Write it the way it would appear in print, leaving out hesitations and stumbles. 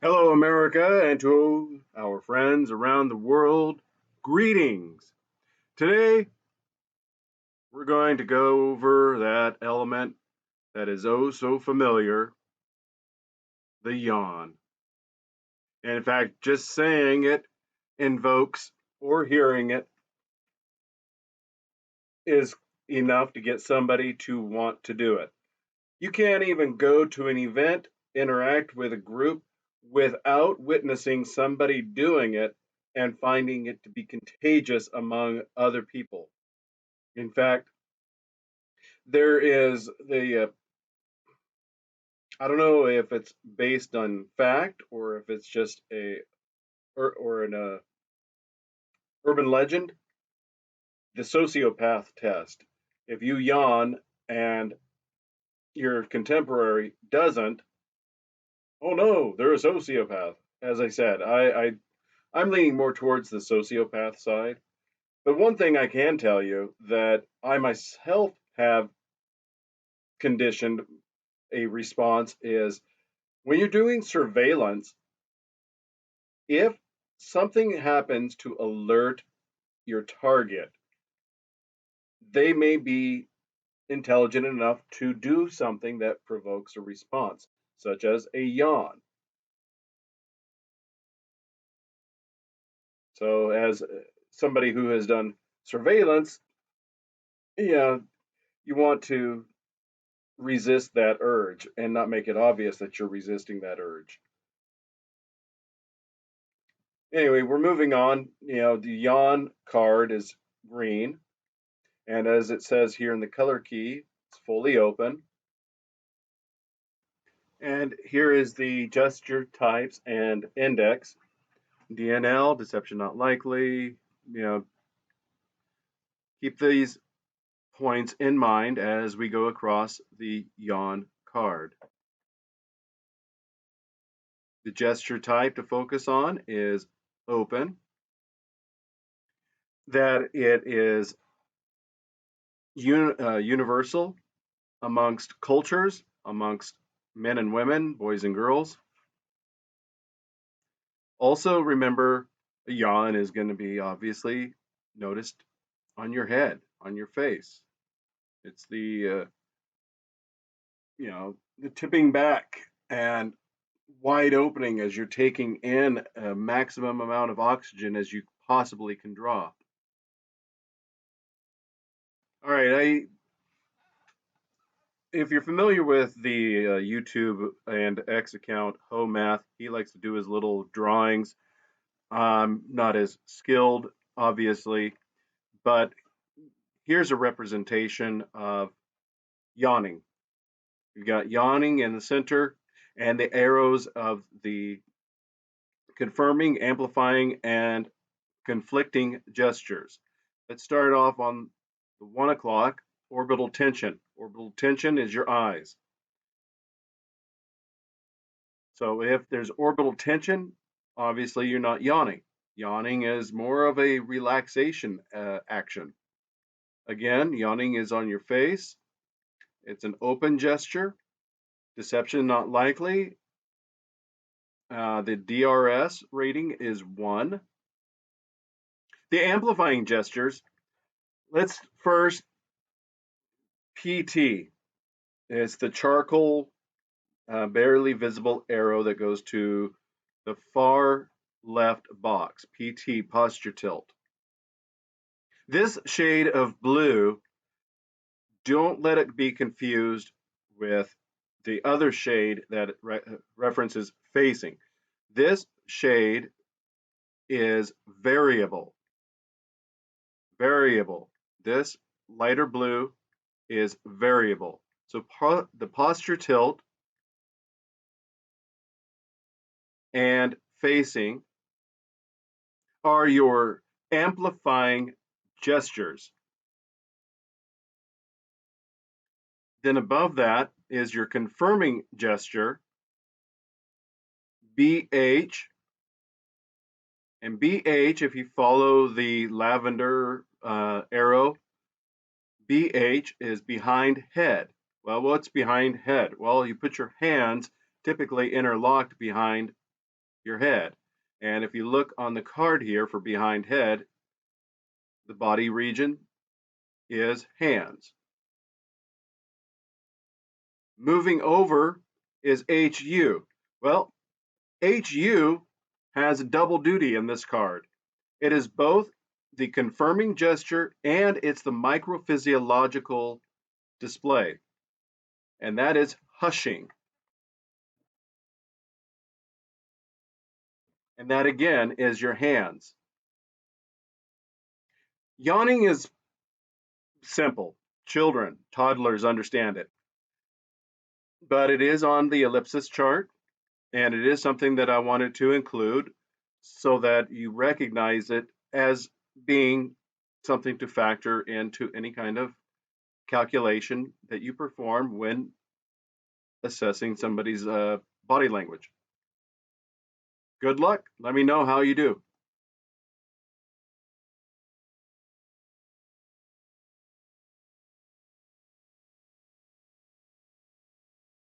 Hello, America, and to our friends around the world, greetings. Today, we're going to go over that element that is oh so familiar, the yawn. And in fact, just saying it invokes or hearing it is enough to get somebody to want to do it. You can't even go to an event, interact with a group without witnessing somebody doing it and finding it to be contagious among other people. In fact, there is I don't know if it's based on fact or if it's just or an urban legend, the sociopath test. If you yawn and your contemporary doesn't, oh no, they're a sociopath. As I said, I'm leaning more towards the sociopath side. But one thing I can tell you that I myself have conditioned a response is when you're doing surveillance, if something happens to alert your target, they may be intelligent enough to do something that provokes a response, such as a yawn. So, as somebody who has done surveillance, yeah, you want to resist that urge and not make it obvious that you're resisting that urge. Anyway, we're moving on. The yawn card is green, and as it says here in the color key, it's fully open. And here is the gesture types and index. DNL, deception not likely. You know, keep these points in mind as we go across the yawn card. The gesture type to focus on is open, that it is universal amongst cultures, amongst men and women, boys and girls. Also, remember, a yawn is going to be obviously noticed on your head, on your face. It's the tipping back and wide opening as you're taking in a maximum amount of oxygen as you possibly can draw. All right, if you're familiar with the YouTube and X account, Ho Math, he likes to do his little drawings. Not as skilled, obviously, but here's a representation of yawning. You've got yawning in the center and the arrows of the confirming, amplifying, and conflicting gestures. Let's start off on the 1 o'clock, orbital tension. Orbital tension is your eyes. So if there's orbital tension, obviously you're not yawning. Yawning is more of a relaxation action. Again, yawning is on your face. It's an open gesture. Deception not likely. The DRS rating is 1. The amplifying gestures, let's first PT. It's the charcoal, barely visible arrow that goes to the far left box. PT, posture tilt. This shade of blue, don't let it be confused with the other shade that references facing. This shade is variable. Variable. This lighter blue is variable. So the posture tilt and facing are your amplifying gestures. Then above that is your confirming gesture, BH. And BH, if you follow the lavender arrow, BH is behind head. Well, what's behind head? Well, you put your hands typically interlocked behind your head. And if you look on the card here for behind head, the body region is hands. Moving over is HU. Well, HU has double duty in this card. It is both the confirming gesture and it's the microphysiological display, and that is hushing. And that again is your hands. Yawning is simple. Children, toddlers understand it. But it is on the ellipsis chart, and it is something that I wanted to include so that you recognize it as being something to factor into any kind of calculation that you perform when assessing somebody's body language. Good luck. Let me know how you do.